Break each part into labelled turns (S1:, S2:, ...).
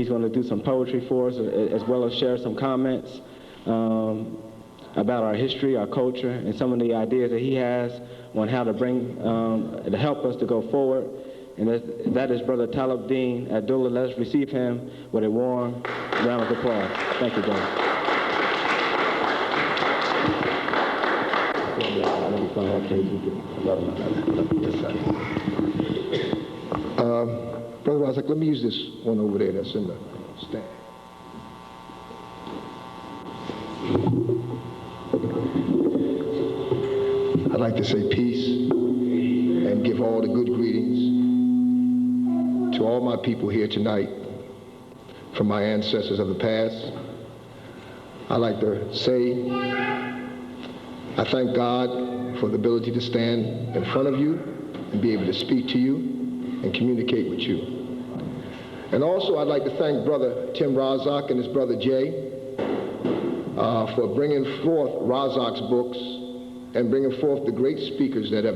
S1: He's going to do some poetry for us, as well as share some comments about our history, our culture, and some of the ideas that he has on how to bring, to help us to go forward. And that is Brother Talibdeen Abdullah. Let us receive him with a warm round of applause. Thank you, brother.
S2: Brother Razak, let me use this one over there that's in the stand. I'd like to say peace and give all the good greetings to all my people here tonight from my ancestors of the past. I'd like to say I thank God for the ability to stand in front of you and be able to speak to you and communicate with you. And also I'd like to thank Brother Tim Razak and his brother Jay for bringing forth Razak's books and bringing forth the great speakers that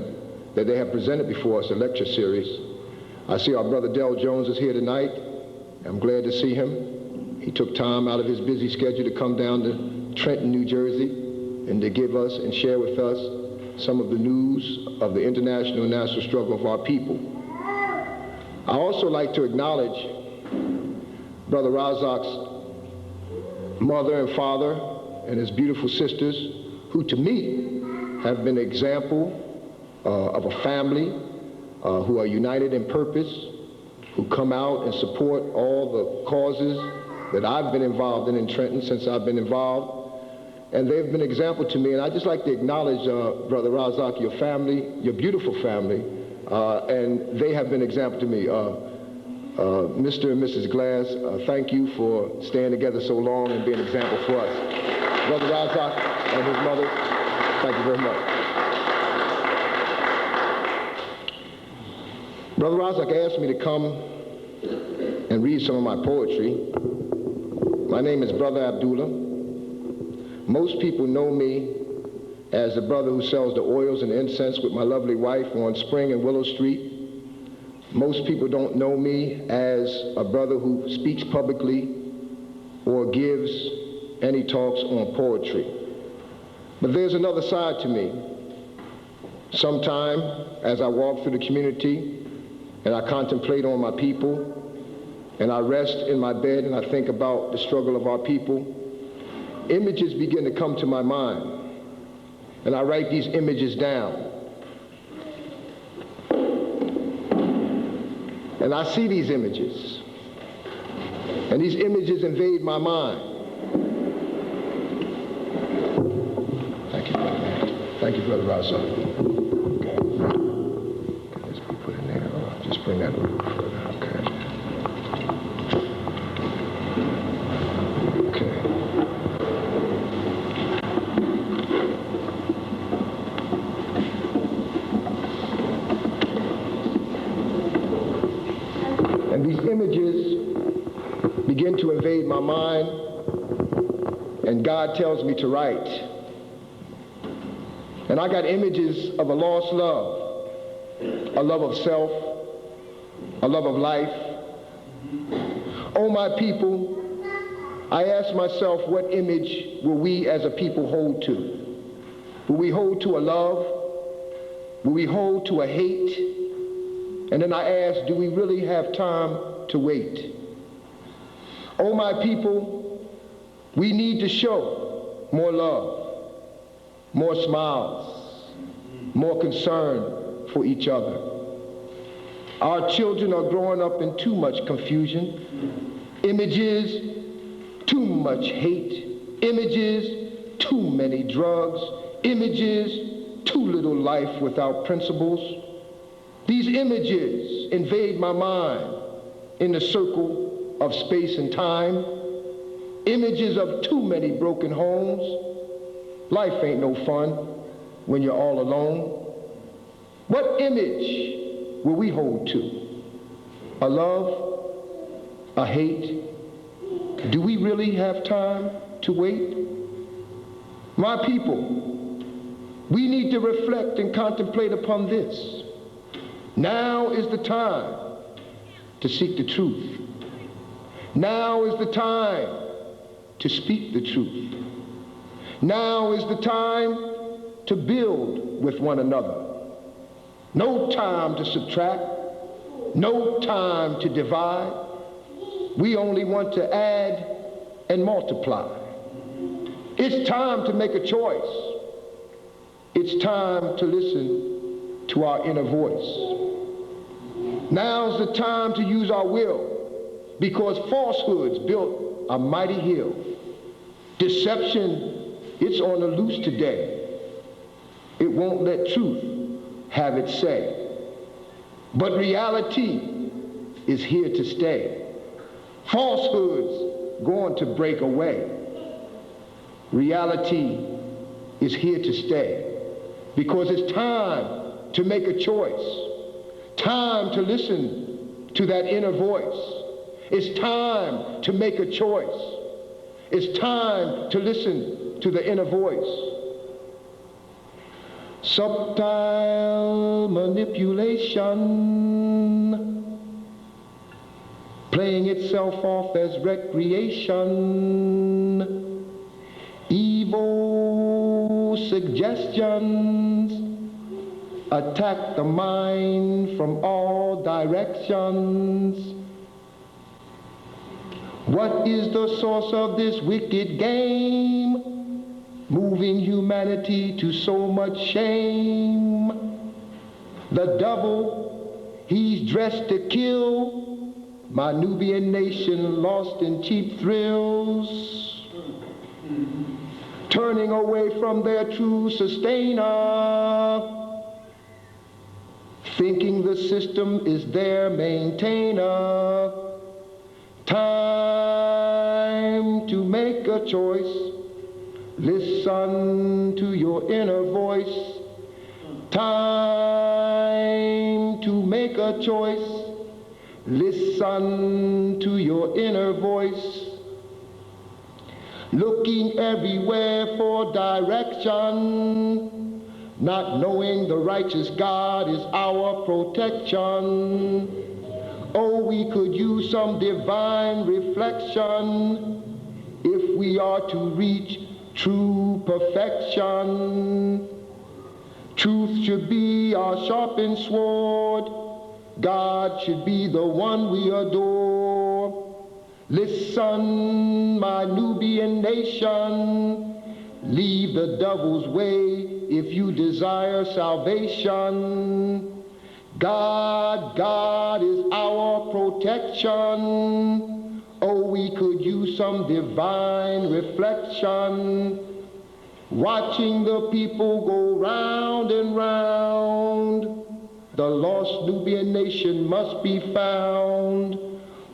S2: they have presented before us, a lecture series. I see our brother Del Jones is here tonight. I'm glad to see him. He took time out of his busy schedule to come down to Trenton, New Jersey, and to give us and share with us some of the news of the international and national struggle of our people. I also like to acknowledge Brother Razak's mother and father and his beautiful sisters, who to me have been an example of a family who are united in purpose, who come out and support all the causes that I've been involved in Trenton since I've been involved. And they've been an example to me, and I'd just like to acknowledge, Brother Razak, your family, your beautiful family, and they have been an example to me. Mr. and Mrs. Glass, thank you for staying together so long and being an example for us. Brother Razak and his mother, thank you very much. Brother Razak asked me to come and read some of my poetry. My name is Brother Abdullah. Most people know me as the brother who sells the oils and incense with my lovely wife on Spring and Willow Street. Most people don't know me as a brother who speaks publicly or gives any talks on poetry. But there's another side to me. Sometime as I walk through the community and I contemplate on my people and I rest in my bed and I think about the struggle of our people, images begin to come to my mind, and I write these images down. And I see these images, and these images invade my mind. Thank you, brother. Thank you, Brother Razak. Okay. Let's put it there. Just bring that a little further. Images begin to invade my mind, and God tells me to write. And I got images of a lost love, a love of self, a love of life. Oh, my people, I ask myself, what image will we as a people hold to? Will we hold to a love? Will we hold to a hate? And then I ask, do we really have time to wait? Oh, my people, we need to show more love, more smiles, more concern for each other. Our children are growing up in too much confusion, images, too much hate, images, too many drugs, images, too little life without principles. These images invade my mind in the circle of space and time, images of too many broken homes. Life ain't no fun when you're all alone. What image will we hold to? A love? A hate? Do we really have time to wait? My people, we need to reflect and contemplate upon this. Now is the time to seek the truth. Now is the time to speak the truth. Now is the time to build with one another. No time to subtract, no time to divide. We only want to add and multiply. It's time to make a choice. It's time to listen to our inner voice. Now's the time to use our will, because falsehoods built a mighty hill. Deception, it's on the loose today. It won't let truth have its say. But reality is here to stay. Falsehoods going to break away. Reality is here to stay, because it's time to make a choice. Time to listen to that inner voice. It's time to make a choice. It's time to listen to the inner voice. Subtle manipulation, playing itself off as recreation, evil suggestions attack the mind from all directions. What is the source of this wicked game, moving humanity to so much shame? The devil, he's dressed to kill my Nubian nation, lost in cheap thrills, turning away from their true sustainer, thinking the system is their maintainer. Time to make a choice. Listen to your inner voice. Time to make a choice. Listen to your inner voice. Looking everywhere for direction, not knowing the righteous God is our protection. Oh, we could use some divine reflection if we are to reach true perfection. Truth should be our sharpened sword. God should be the one we adore. Listen, my Nubian nation, leave the devil's way if you desire salvation. God is our protection. Oh, we could use some divine reflection. Watching the people go round and round, the lost Nubian nation must be found.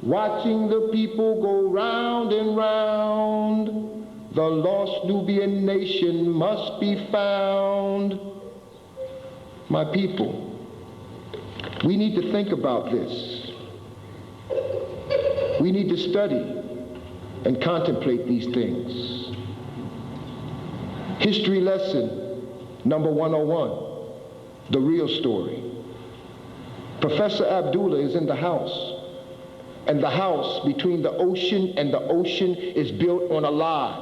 S2: Watching the people go round and round, the lost Nubian nation must be found. My people, we need to think about this. We need to study and contemplate these things. History lesson number 101, the real story. Professor Abdullah is in the house, and the house between the ocean and the ocean is built on a lie,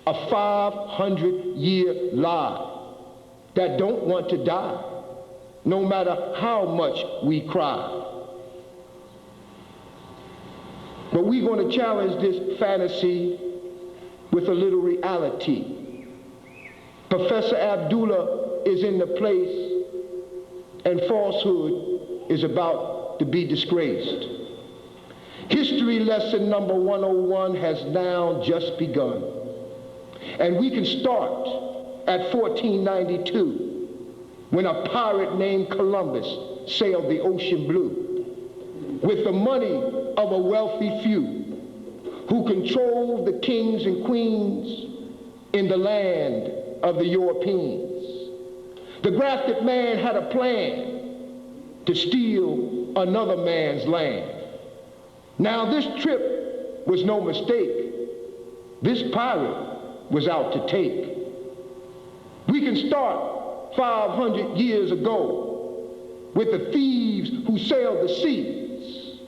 S2: a 500-year lie that don't want to die, no matter how much we cry. But we're going to challenge this fantasy with a little reality. Professor Abdullah is in the place, and falsehood is about to be disgraced. History lesson number 101 has now just begun. And we can start at 1492, when a pirate named Columbus sailed the ocean blue with the money of a wealthy few who controlled the kings and queens in the land of the Europeans. The grafted man had a plan to steal another man's land. Now this trip was no mistake. This pirate was out to take. We can start 500 years ago with the thieves who sailed the seas,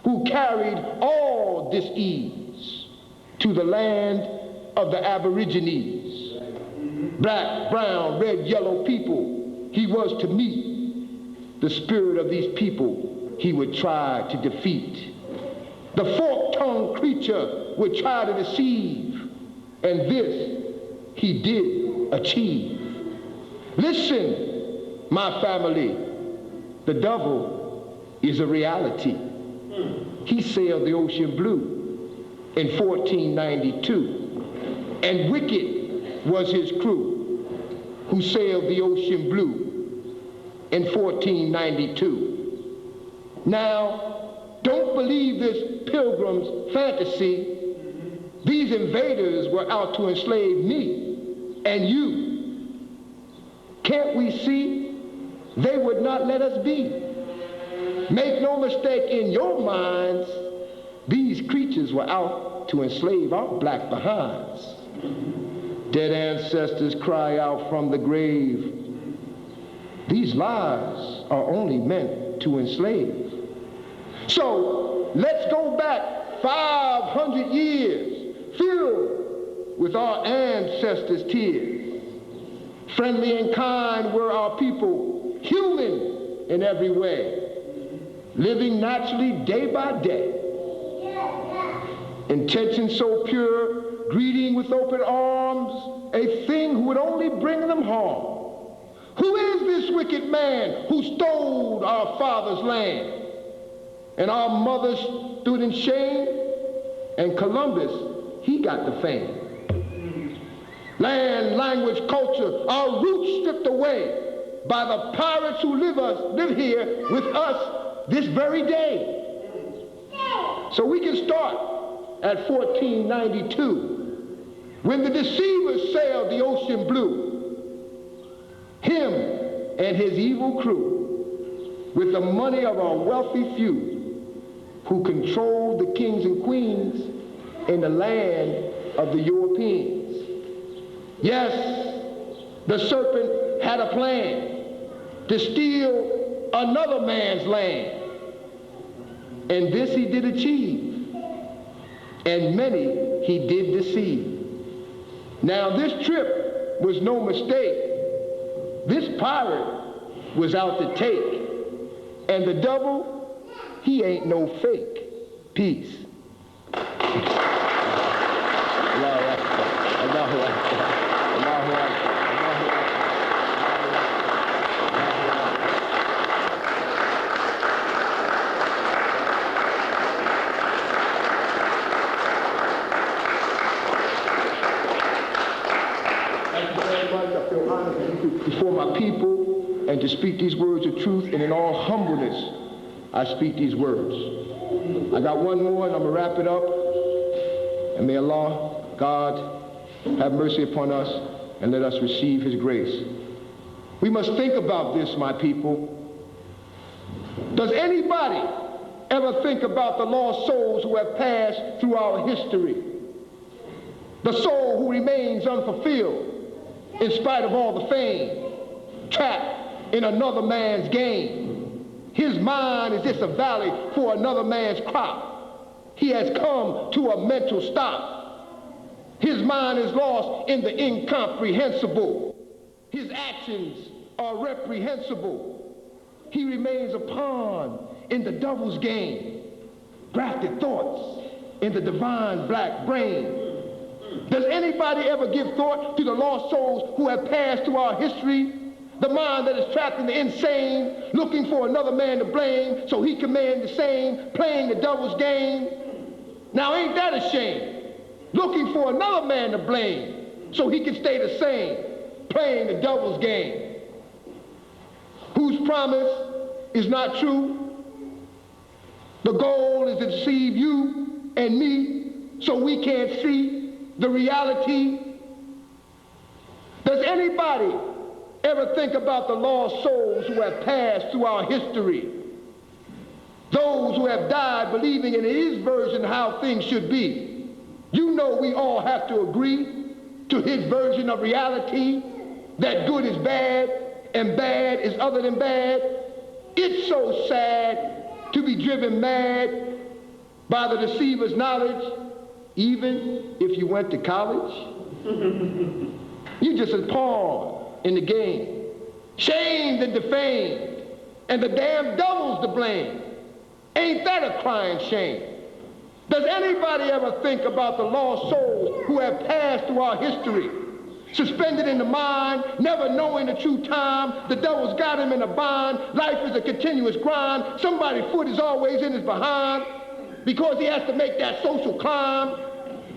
S2: who carried all this ease to the land of the Aborigines. Black, brown, red, yellow people, he was to meet the spirit of these people he would try to defeat. The fork-tongued creature would try to deceive, and this he did achieve. Listen, my family, the devil is a reality. He sailed the ocean blue in 1492, and wicked was his crew who sailed the ocean blue in 1492. Now, don't believe this pilgrim's fantasy. These invaders were out to enslave me and you. Can't we see? They would not let us be. Make no mistake in your minds, these creatures were out to enslave our black behinds. Dead ancestors cry out from the grave. These lies are only meant to enslave. So let's go back 500 years, filled with our ancestors' tears. Friendly and kind were our people, human in every way, living naturally day by day. Intention so pure, greeting with open arms, a thing who would only bring them harm. Who is this wicked man who stole our father's land? And our mothers stood in shame, and Columbus, he got the fame. Land, language, culture, our roots stripped away by the pirates who live here with us this very day. So we can start at 1492, when the deceivers sailed the ocean blue. Him and his evil crew, with the money of our wealthy few, who controlled the kings and queens in the land of the Europeans. Yes, the serpent had a plan to steal another man's land. And this he did achieve. And many he did deceive. Now this trip was no mistake. This pirate was out to take. And the devil, he ain't no fake. Peace. Before my people, and to speak these words of truth, and in all humbleness, I speak these words. I got one more, and I'm going to wrap it up. And may Allah, God, have mercy upon us, and let us receive his grace. We must think about this, my people. Does anybody ever think about the lost souls who have passed through our history? The soul who remains unfulfilled in spite of all the fame, trapped in another man's game. His mind is just a valley for another man's crop. He has come to a mental stop. His mind is lost in the incomprehensible. His actions are reprehensible. He remains a pawn in the devil's game. Grafted thoughts in the divine black brain. Does anybody ever give thought to the lost souls who have passed through our history? The mind that is trapped in the insane, looking for another man to blame so he can man the same, playing the devil's game. Now ain't that a shame? Looking for another man to blame so he can stay the same, playing the devil's game. Whose promise is not true? The goal is to deceive you and me so we can't see the reality. Does anybody ever think about the lost souls who have passed through our history? Those who have died believing in his version how things should be. You know we all have to agree to his version of reality, that good is bad and bad is other than bad. It's so sad to be driven mad by the deceiver's knowledge, even if you went to college? You just a pawn in the game, shamed and defamed, and the damn devil's to blame. Ain't that a crying shame? Does anybody ever think about the lost souls who have passed through our history? Suspended in the mind, never knowing the true time, the devil's got him in a bind, life is a continuous grind, somebody's foot is always in his behind, because he has to make that social climb,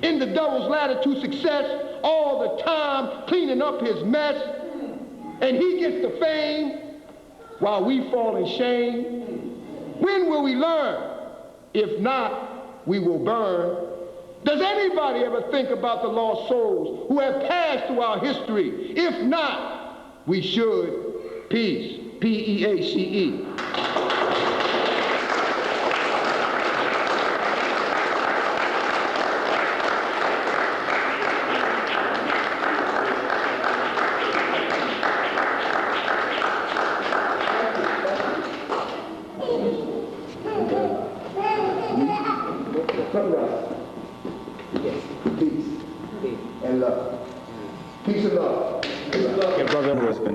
S2: in the devil's ladder to success, all the time cleaning up his mess, and he gets the fame while we fall in shame. When will we learn? If not, we will burn. Does anybody ever think about the lost souls who have passed through our history? If not, we should. Peace. P-E-A-C-E.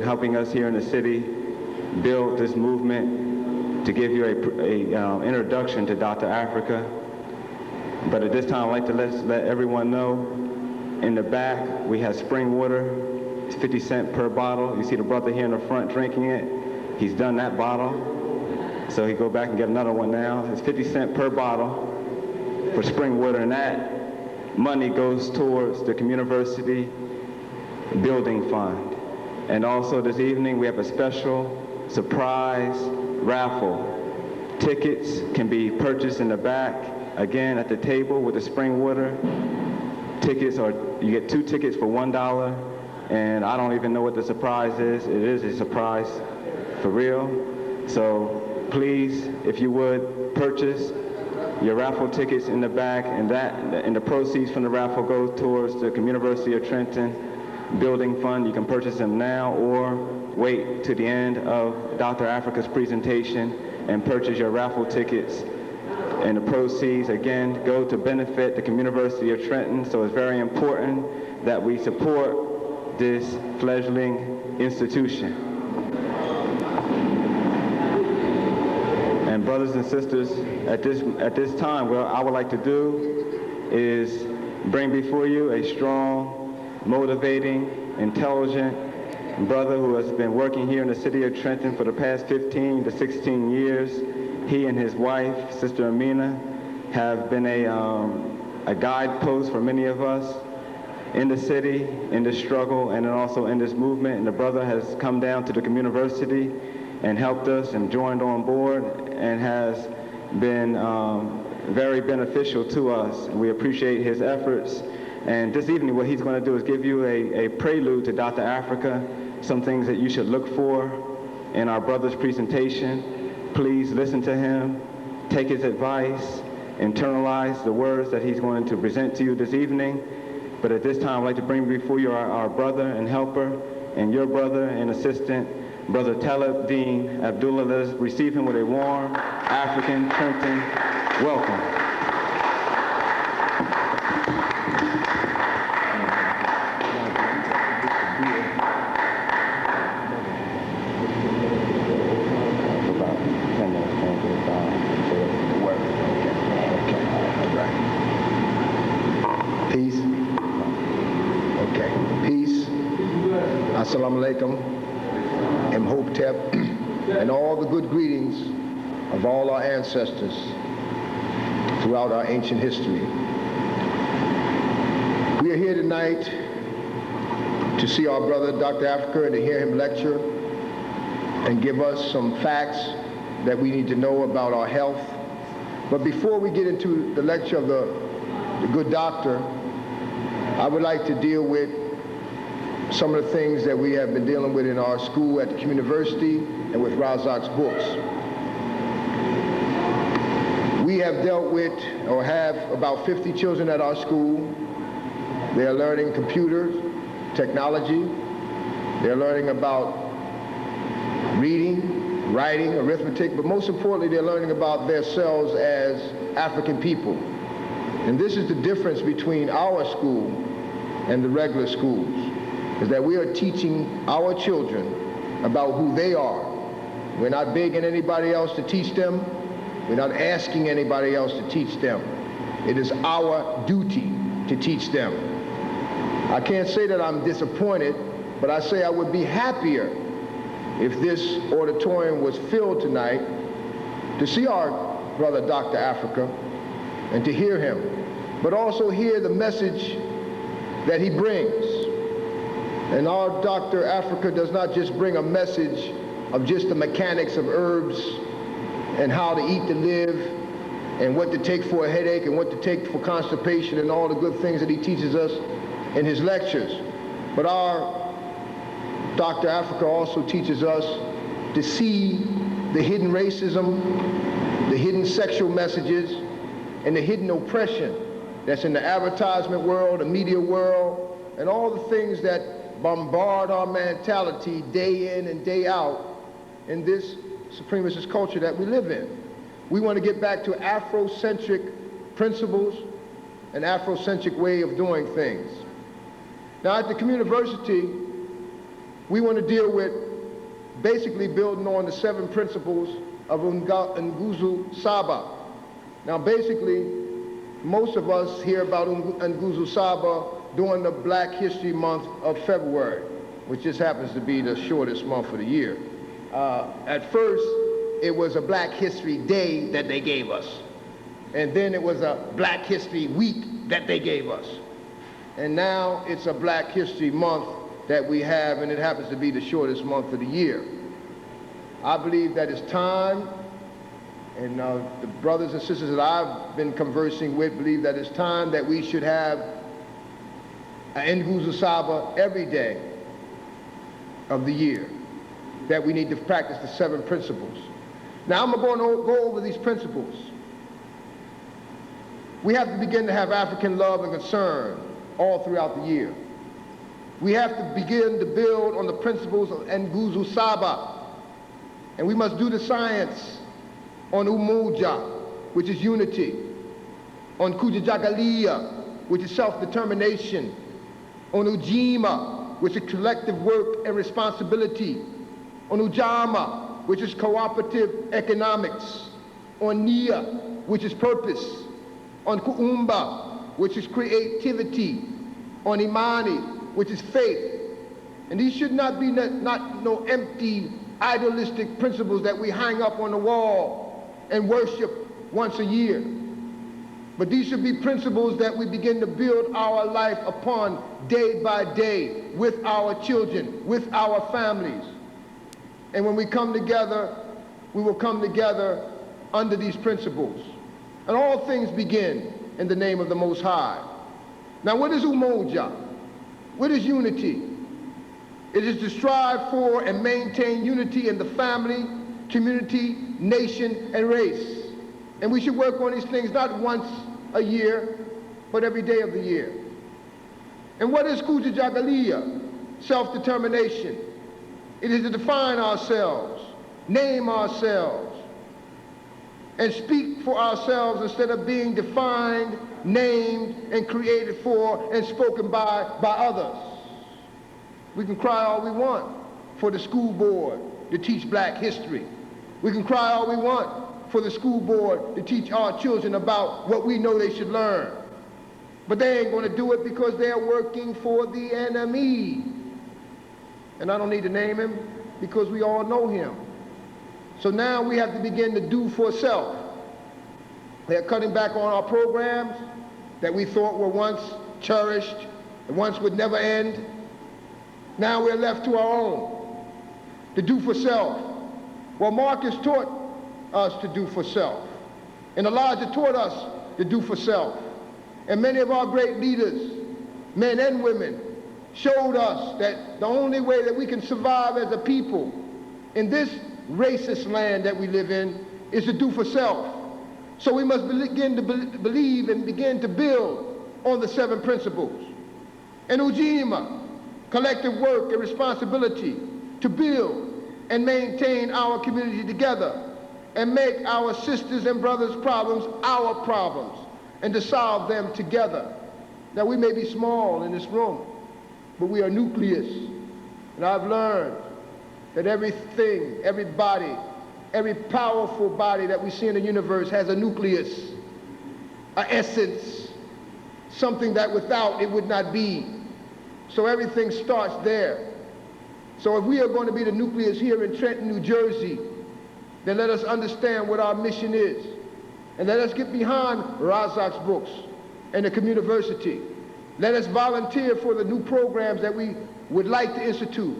S1: Helping us here in the city build this movement to give you a introduction to Dr. Africa. But at this time, I'd like to let everyone know in the back we have spring water. It's 50 cents per bottle. You see the brother here in the front drinking it. He's done that bottle. So he go back and get another one now. It's 50 cents per bottle for spring water, and that money goes towards the Community Building Fund. And also this evening we have a special surprise raffle. Tickets can be purchased in the back, again at the table with the spring water. Tickets are, you get 2 tickets for $1, and I don't even know what the surprise is. It is a surprise for real. So please, if you would, purchase your raffle tickets in the back, and the proceeds from the raffle go towards the University of Trenton Building Fund. You can purchase them now or wait to the end of Dr. Africa's presentation and purchase your raffle tickets. And the proceeds, again, go to benefit the University of Trenton. So it's very important that we support this fledgling institution. And brothers and sisters, at this time, what I would like to do is bring before you a strong, motivating, intelligent brother who has been working here in the city of Trenton for the past 15 to 16 years. He and his wife, Sister Amina, have been a guidepost for many of us in the city, in this struggle, and then also in this movement. And the brother has come down to the Community and helped us and joined on board and has been very beneficial to us. And we appreciate his efforts. And this evening what he's going to do is give you a prelude to Dr. Africa, some things that you should look for in our brother's presentation. Please listen to him, take his advice, internalize the words that he's going to present to you this evening. But at this time I'd like to bring before you our brother and helper and your brother and assistant, Brother Talibdeen Abdullah. Let us receive him with a warm African Trenton welcome.
S2: Assalamu alaikum, Imhotep, and all the good greetings of all our ancestors throughout our ancient history. We are here tonight to see our brother Dr. Africa and to hear him lecture and give us some facts that we need to know about our health. But before we get into the lecture of the good doctor, I would like to deal with some of the things that we have been dealing with in our school at the University and with Razak's books. We have dealt with or have about 50 children at our school. They are learning computers, technology. They're learning about reading, writing, arithmetic, but most importantly, they're learning about themselves as African people. And this is the difference between our school and the regular schools, is that we are teaching our children about who they are. We're not begging anybody else to teach them. We're not asking anybody else to teach them. It is our duty to teach them. I can't say that I'm disappointed, but I say I would be happier if this auditorium was filled tonight to see our brother Dr. Africa and to hear him, but also hear the message that he brings. And our Dr. Africa does not just bring a message of just the mechanics of herbs and how to eat to live and what to take for a headache and what to take for constipation and all the good things that he teaches us in his lectures. But our Dr. Africa also teaches us to see the hidden racism, the hidden sexual messages, and the hidden oppression that's in the advertisement world, the media world, and all the things that bombard our mentality day in and day out in this supremacist culture that we live in. We want to get back to Afrocentric principles, an Afrocentric way of doing things. Now at the community university, we want to deal with basically building on the 7 principles of Nguzo Saba. Now basically, most of us hear about Nguzo Saba during the Black History Month of February, which just happens to be the shortest month of the year. At first, it was a Black History Day that they gave us. And then it was a Black History Week that they gave us. And now it's a Black History Month that we have, and it happens to be the shortest month of the year. I believe that it's time, and the brothers and sisters that I've been conversing with believe that it's time that we should have an Nguzo Saba every day of the year, that we need to practice the 7 principles. Now I'm going to go over these principles. We have to begin to have African love and concern all throughout the year. We have to begin to build on the principles of Nguzo Saba. And we must do the science on Umoja, which is unity, on Kujajagalia, which is self-determination, on Ujima, which is collective work and responsibility, on Ujama, which is cooperative economics, on Nia, which is purpose, on Kuumba, which is creativity, on Imani, which is faith. And these should not be no empty, idealistic principles that we hang up on the wall and worship once a year. But these should be principles that we begin to build our life upon day by day with our children, with our families. And when we come together, we will come together under these principles. And all things begin in the name of the Most High. Now what is Umoja? What is unity? It is to strive for and maintain unity in the family, community, nation, and race. And we should work on these things not once a year, but every day of the year. And what is Kujajagalia? Self-determination. It is to define ourselves, name ourselves, and speak for ourselves instead of being defined, named, and created for and spoken by others. We can cry all we want for the school board to teach Black history. We can cry all we want for the school board to teach our children about what we know they should learn. But they ain't going to do it because they're working for the enemy. And I don't need to name him because we all know him. So now we have to begin to do for self. They're cutting back on our programs that we thought were once cherished and once would never end. Now we're left to our own, to do for self. Well, Marcus taught us to do for self. And Elijah taught us to do for self. And many of our great leaders, men and women, showed us that the only way that we can survive as a people in this racist land that we live in is to do for self. So we must begin to believe and begin to build on the 7 principles. And Ujima, collective work and responsibility to build
S3: and maintain our community together and make our sisters and brothers' problems our problems and to solve them together. Now, we may be small in this room, but we are nucleus. And I've learned that everything, everybody, every powerful body that we see in the universe has a nucleus, an essence, something that without it would not be. So everything starts there. So if we are going to be the nucleus here in Trenton, New Jersey, then let us understand what our mission is. And let us get behind Razak's books and the community. Let us volunteer for the new programs that we would like to institute.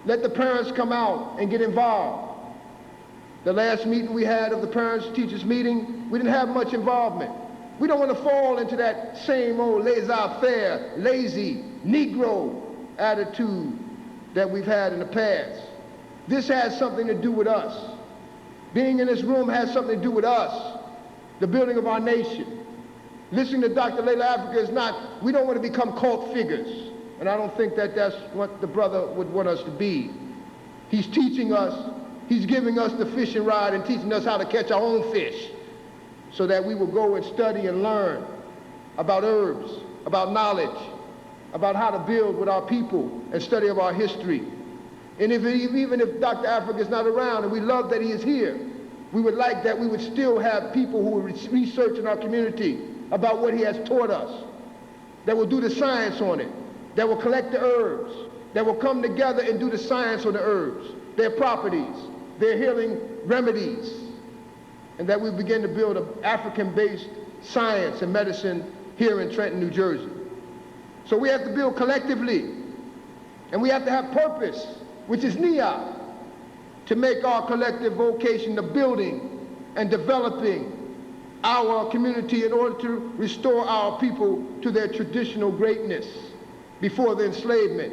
S3: Let the parents come out and get involved. The last meeting we had of the parents-teachers meeting, we didn't have much involvement. We don't want to fall into that same old laissez-faire, lazy, Negro attitude that we've had in the past. This has something to do with us. Being in this room has something to do with us, the building of our nation. Listening to Dr. Layla Africa is not, we don't want to become cult figures. And I don't think that that's what the brother would want us to be. He's teaching us, he's giving us the fishing rod and teaching us how to catch our own fish so that we will go and study and learn about herbs, about knowledge, about how to build with our people and study of our history. And even if Dr. Africa is not around, and we love that he is here, we would like that we would still have people who will research in our community about what he has taught us, that will do the science on it, that will collect the herbs, that will come together and do the science on the herbs, their properties, their healing remedies, and that we begin to build an African-based science and medicine here in Trenton, New Jersey. So we have to build collectively, and we have to have purpose, which is NIA, to make our collective vocation the building and developing our community in order to restore our people to their traditional greatness before the enslavement,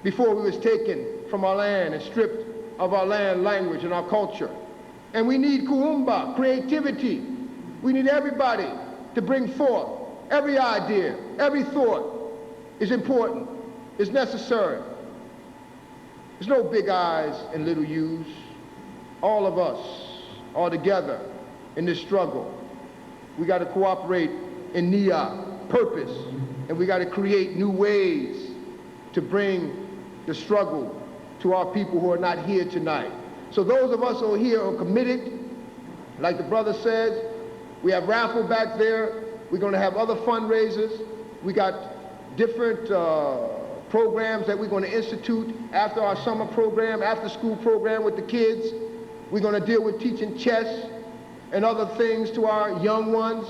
S3: before we was taken from our land and stripped of our land, language, and our culture. And we need kuumba, creativity. We need everybody to bring forth every idea, every thought is important, is necessary. There's no big I's and little U's. All of us are together in this struggle. We got to cooperate in NIA, purpose, and we got to create new ways to bring the struggle to our people who are not here tonight. So those of us who are here are committed. Like the brother says, we have raffle back there. We're going to have other fundraisers. We got different programs that we're going to institute after our summer program, after school program with the kids. We're going to deal with teaching chess and other things to our young ones.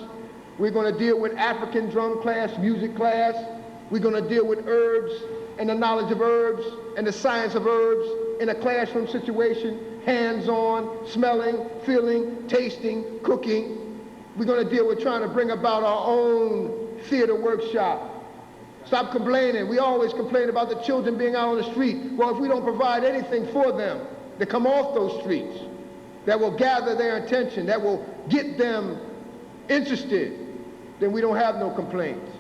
S3: We're going to deal with African drum class, music class. We're going to deal with herbs and the knowledge of herbs and the science of herbs in a classroom situation, hands-on, smelling, feeling, tasting, cooking. We're going to deal with trying to bring about our own theater workshop. Stop complaining. We always complain about the children being out on the street. Well, if we don't provide anything for them to come off those streets, that will gather their attention, that will get them interested, then we don't have no complaints.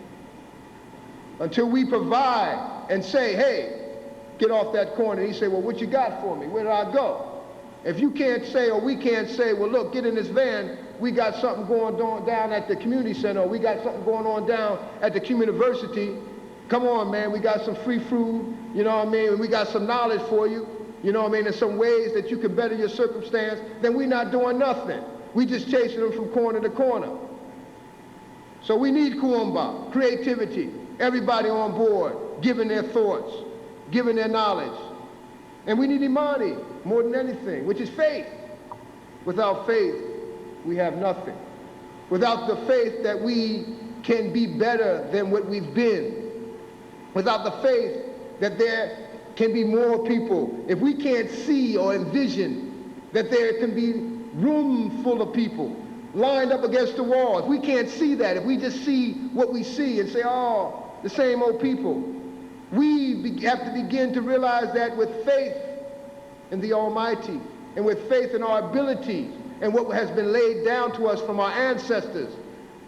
S3: Until we provide and say, hey, get off that corner. And he say, well, what you got for me? Where do I go? If you can't say, or we can't say, well, look, get in this van. We got something going on down at the community center, or we got something going on down at the community. Come on, man, we got some free food, you know what I mean? And we got some knowledge for you, you know what I mean? There's some ways that you can better your circumstance. Then we're not doing nothing. We just chasing them from corner to corner. So we need kuumba, creativity, everybody on board, giving their thoughts, giving their knowledge. And we need imani more than anything, which is faith. Without faith, we have nothing. Without the faith that we can be better than what we've been, without the faith that there can be more people, if we can't see or envision that there can be room full of people lined up against the wall, if we can't see that, if we just see what we see and say, oh, the same old people, we have to begin to realize that with faith in the Almighty and with faith in our abilities and what has been laid down to us from our ancestors,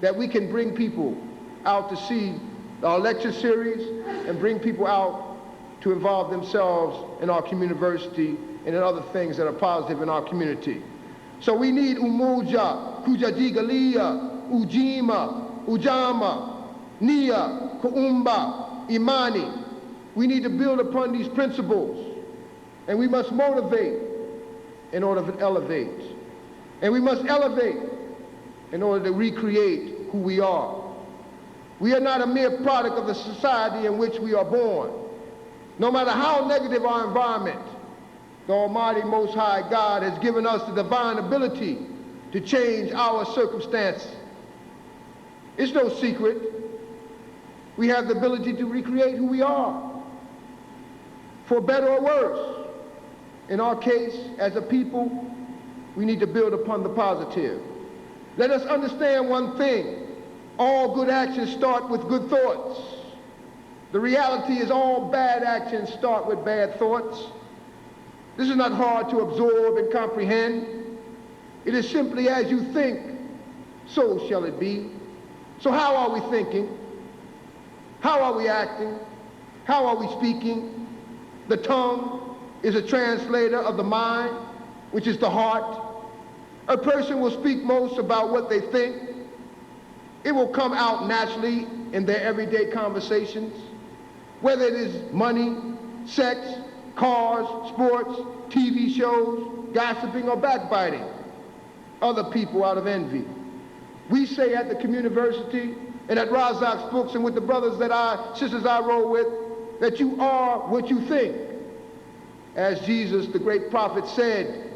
S3: that we can bring people out to see our lecture series and bring people out to involve themselves in our community and in other things that are positive in our community. So we need umoja, kujajigalia, ujima, ujama, nia, kuumba, imani. We need to build upon these principles, and we must motivate in order to elevate. And we must elevate in order to recreate who we are. We are not a mere product of the society in which we are born. No matter how negative our environment, the Almighty Most High God has given us the divine ability to change our circumstances. It's no secret. We have the ability to recreate who we are, for better or worse. In our case, as a people, we need to build upon the positive. Let us understand one thing. All good actions start with good thoughts. The reality is all bad actions start with bad thoughts. This is not hard to absorb and comprehend. It is simply as you think, so shall it be. So how are we thinking? How are we acting? How are we speaking? The tongue is a translator of the mind, which is the heart. A person will speak most about what they think. It will come out naturally in their everyday conversations, whether it is money, sex, cars, sports, TV shows, gossiping, or backbiting other people out of envy. We say at the community and at Razak's books and with the brothers sisters I roll with, that you are what you think. As Jesus, the great prophet, said,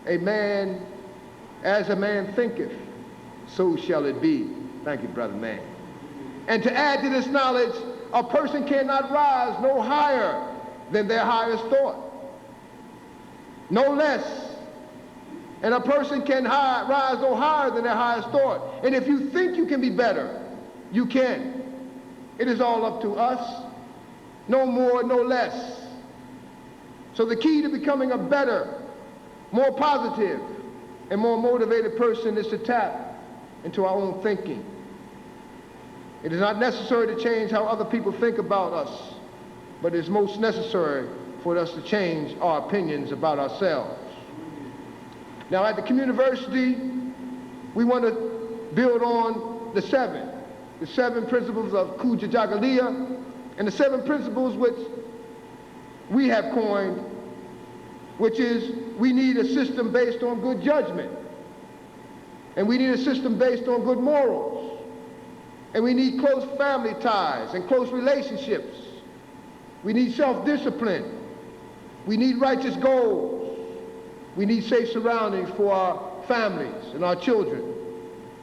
S3: a man, as a man thinketh, so shall it be. Thank you, brother man. And to add to this knowledge, a person cannot rise no higher than their highest thought, no less. And a person can rise no higher than their highest thought. And if you think you can be better, you can. It is all up to us, no more, no less. So the key to becoming a better, more positive, and more motivated person is to tap into our own thinking. It is not necessary to change how other people think about us, but it is most necessary for us to change our opinions about ourselves. Now at the community, we want to build on the seven principles of Kuja Jagalia, and the seven principles which we have coined, which is we need a system based on good judgment, and we need a system based on good morals, and we need close family ties and close relationships. We need self-discipline. We need righteous goals. We need safe surroundings for our families and our children.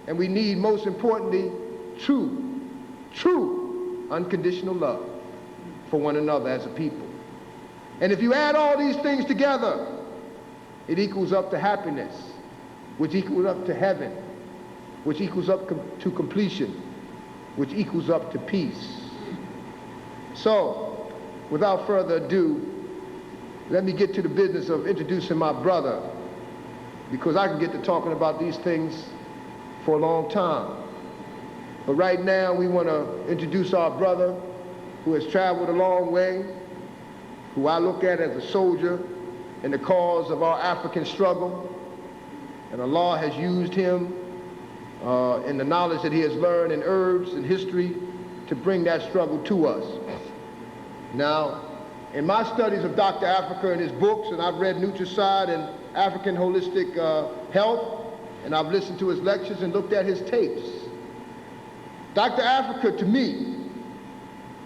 S3: And we need, most importantly, true unconditional love for one another as a people. And if you add all these things together, it equals up to happiness, which equals up to heaven, which equals up to completion, which equals up to peace. So, without further ado, let me get to the business of introducing my brother, because I can get to talking about these things for a long time. But right now, we want to introduce our brother who has traveled a long way, who I look at as a soldier in the cause of our African struggle. And Allah has used him in the knowledge that he has learned in herbs and history to bring that struggle to us. Now, in my studies of Dr. Africa and his books, and I've read Nutricide and African Holistic Health, and I've listened to his lectures and looked at his tapes, Dr. Africa, to me,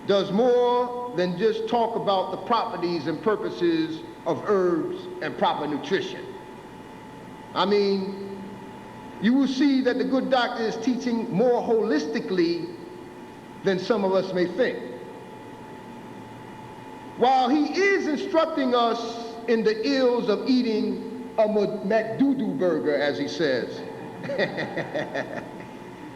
S3: does more than just talk about the properties and purposes of herbs and proper nutrition. I mean, you will see that the good doctor is teaching more holistically than some of us may think. While he is instructing us in the ills of eating a McDoodoo burger, as he says,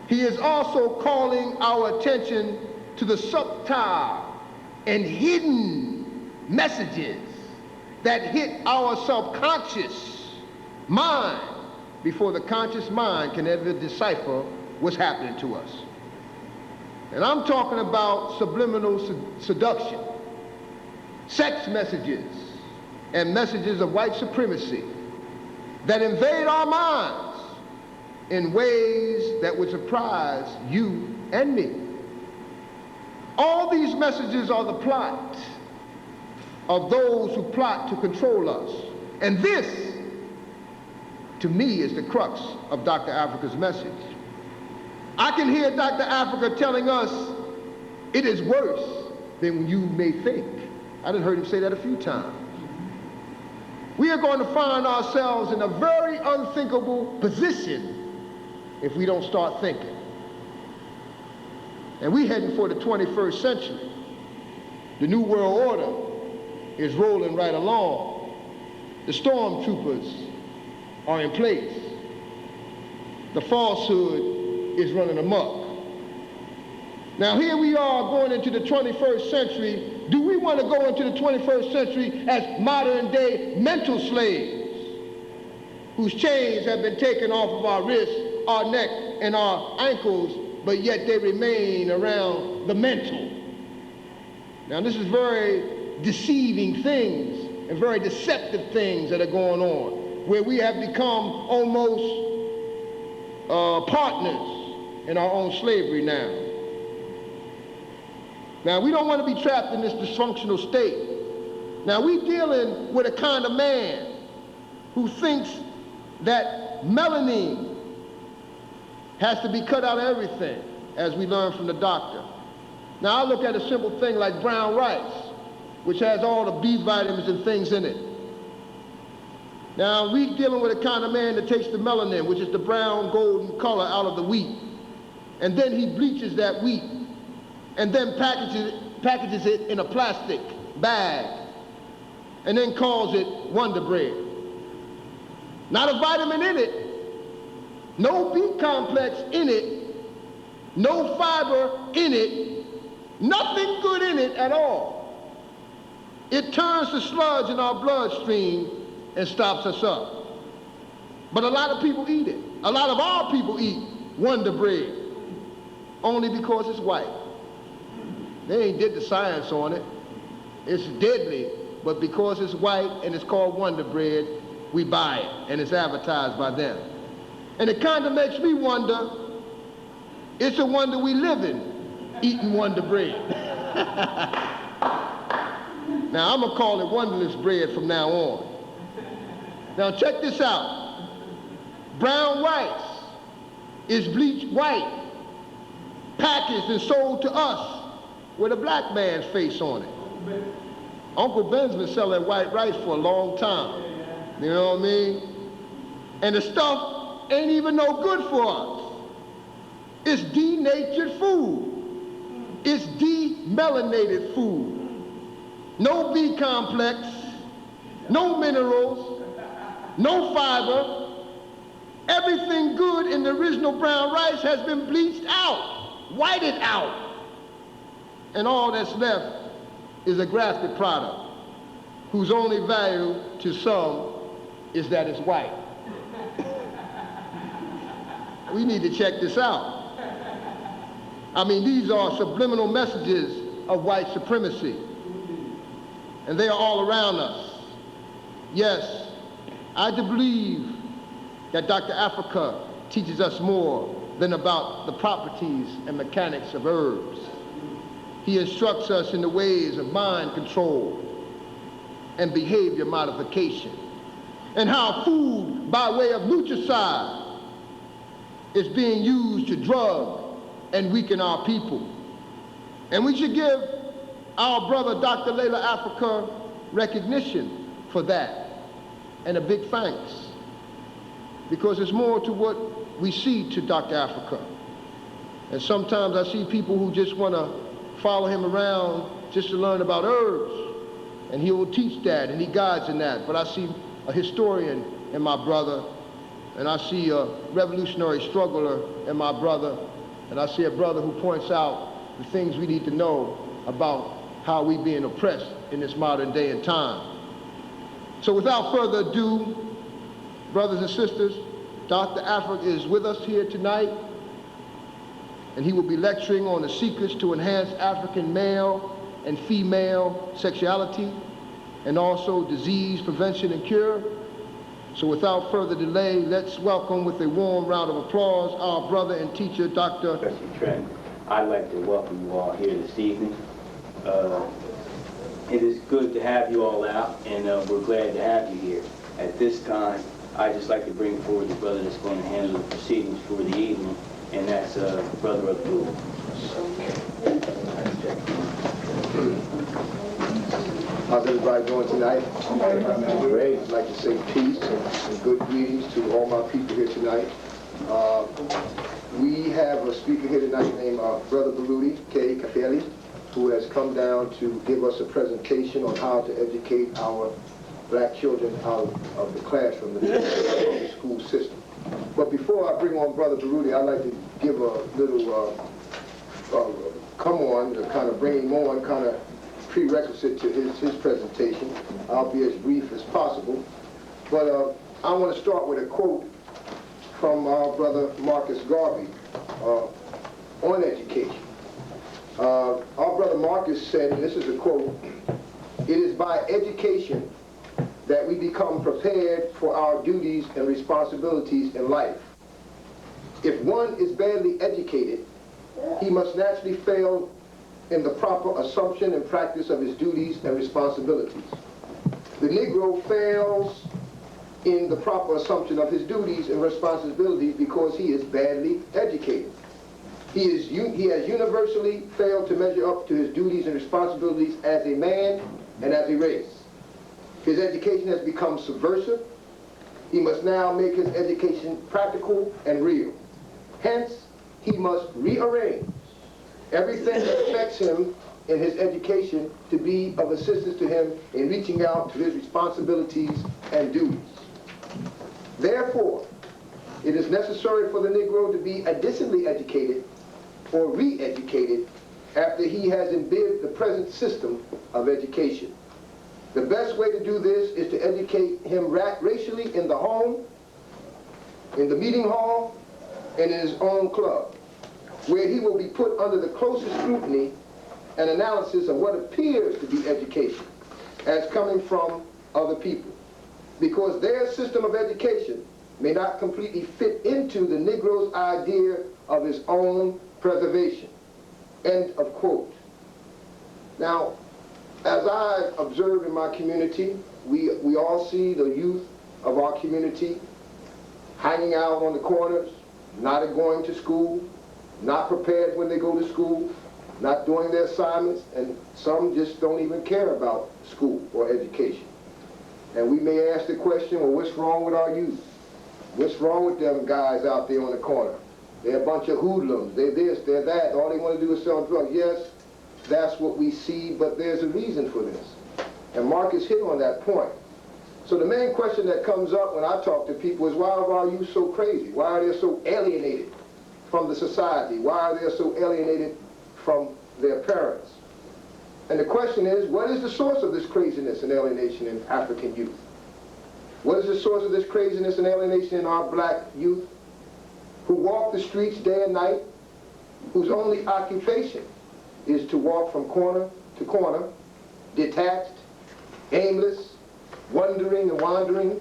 S3: he is also calling our attention to the subtle and hidden messages that hit our subconscious mind before the conscious mind can ever decipher what's happening to us. And I'm talking about subliminal seduction, sex messages, and messages of white supremacy that invade our minds in ways that would surprise you and me. All these messages are the plot of those who plot to control us. And this, to me, is the crux of Dr. Africa's message. I can hear Dr. Africa telling us it is worse than you may think. I done heard him say that a few times. We are going to find ourselves in a very unthinkable position if we don't start thinking. And we're heading for the 21st century. The New World Order is rolling right along. The stormtroopers are in place. The falsehood is running amok. Now here we are going into the 21st century. Do we want to go into the 21st century as modern day mental slaves whose chains have been taken off of our wrists, our neck, and our ankles, but yet they remain around the mental? Now this is very deceiving things and very deceptive things that are going on, where we have become almost partners in our own slavery now. Now, we don't want to be trapped in this dysfunctional state. Now, we're dealing with a kind of man who thinks that melanin has to be cut out of everything, as we learned from the doctor. Now, I look at a simple thing like brown rice, which has all the B vitamins and things in it. Now, we're dealing with a kind of man that takes the melanin, which is the brown golden color, out of the wheat. And then he bleaches that wheat and then packages it in a plastic bag and then calls it Wonder Bread. Not a vitamin in it, no B complex in it, no fiber in it, nothing good in it at all. It turns to sludge in our bloodstream and stops us up. But a lot of people eat it. A lot of our people eat Wonder Bread only because it's white. They ain't did the science on it. It's deadly, but because it's white and it's called Wonder Bread, we buy it, and it's advertised by them. And it kind of makes me wonder, it's a wonder we live in, eating Wonder Bread. Now, I'm going to call it Wonderless Bread from now on. Now, check this out. Brown rice is bleached white, packaged and sold to us with a black man's face on it. Uncle Ben's been selling white rice for a long time. You know what I mean? And the stuff ain't even no good for us. It's denatured food. It's demelanated food. No B complex, no minerals, no fiber. Everything good in the original brown rice has been bleached out, whited out. And all that's left is a grafted product whose only value to some is that it's white. We need to check this out. I mean, these are subliminal messages of white supremacy, and they are all around us. Yes, I do believe that Dr. Africa teaches us more than about the properties and mechanics of herbs. He instructs us in the ways of mind control and behavior modification, and how food by way of nutricide is being used to drug and weaken our people. And we should give our brother Dr. Layla Africa recognition for that, and a big thanks, because there's more to what we see to Dr. Africa. And sometimes I see people who just want to follow him around just to learn about herbs, and he will teach that and he guides in that. But I see a historian in my brother, and I see a revolutionary struggler in my brother, and I see a brother who points out the things we need to know about how we being oppressed in this modern day and time. So without further ado, brothers and sisters, Dr. Africa is with us here tonight, and he will be lecturing on the secrets to enhance African male and female sexuality, and also disease prevention and cure. So without further delay, let's welcome with a warm round of applause our brother and teacher, Dr.
S4: Mr. Trent, I'd like to welcome you all here this evening. It is good to have you all out, and we're glad to have you here. At this time, I'd just like to bring forward the brother that's going to handle the proceedings for the evening, and that's Brother Abdullah.
S2: How's everybody doing tonight? Great. I'd like to say peace and good greetings to all my people here tonight. We have a speaker here tonight named Brother Baruti K. Kafeli, who has come down to give us a presentation on how to educate our black children out of the classroom, the school system. But before I bring on Brother Baruti, I'd like to give a little come on, to kind of bring him on, kind of prerequisite to his presentation. I'll be as brief as possible. But I want to start with a quote from our brother Marcus Garvey on education. Our brother Marcus said, and this is a quote, "It is by education that we become prepared for our duties and responsibilities in life. If one is badly educated, he must naturally fail in the proper assumption and practice of his duties and responsibilities. The Negro fails in the proper assumption of his duties and responsibilities because he is badly educated. He has universally failed to measure up to his duties and responsibilities as a man and as a race. His education has become subversive. He must now make his education practical and real. Hence, he must rearrange everything that affects him in his education to be of assistance to him in reaching out to his responsibilities and duties. Therefore, it is necessary for the Negro to be additionally educated or re-educated after he has imbibed the present system of education. The best way to do this is to educate him racially in the home, in the meeting hall, and in his own club, where he will be put under the closest scrutiny and analysis of what appears to be education as coming from other people, because their system of education may not completely fit into the Negro's idea of his own preservation." End of quote. Now, as I observe in my community, we all see the youth of our community hanging out on the corners, not going to school, not prepared when they go to school, not doing their assignments, and some just don't even care about school or education. And we may ask the question, well, what's wrong with our youth? What's wrong with them guys out there on the corner? They're a bunch of hoodlums. They're this, they're that. All they want to do is sell drugs. Yes, that's what we see, but there's a reason for this. And Marcus hit on that point. So the main question that comes up when I talk to people is, why are our youth so crazy? Why are they so alienated from the society? Why are they so alienated from their parents? And the question is, what is the source of this craziness and alienation in African youth? What is the source of this craziness and alienation in our black youth who walk the streets day and night, whose only occupation is to walk from corner to corner, detached, aimless, wondering and wandering,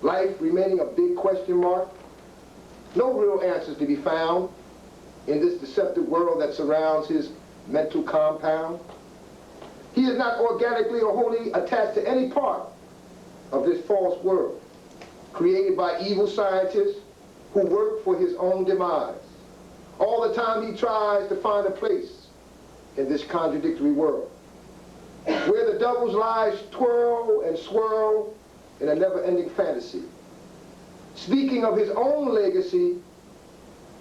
S2: life remaining a big question mark? No real answers to be found in this deceptive world that surrounds his mental compound. He is not organically or wholly attached to any part of this false world, created by evil scientists who work for his own demise. All the time he tries to find a place in this contradictory world, where the devil's lies twirl and swirl in a never-ending fantasy. Speaking of his own legacy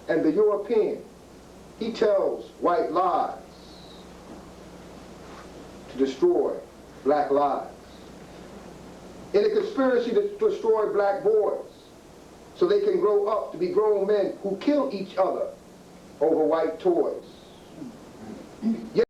S2: and the European, he tells white lies to destroy black lives, in a conspiracy to destroy black boys so they can grow up to be grown men who kill each other over white toys. Yet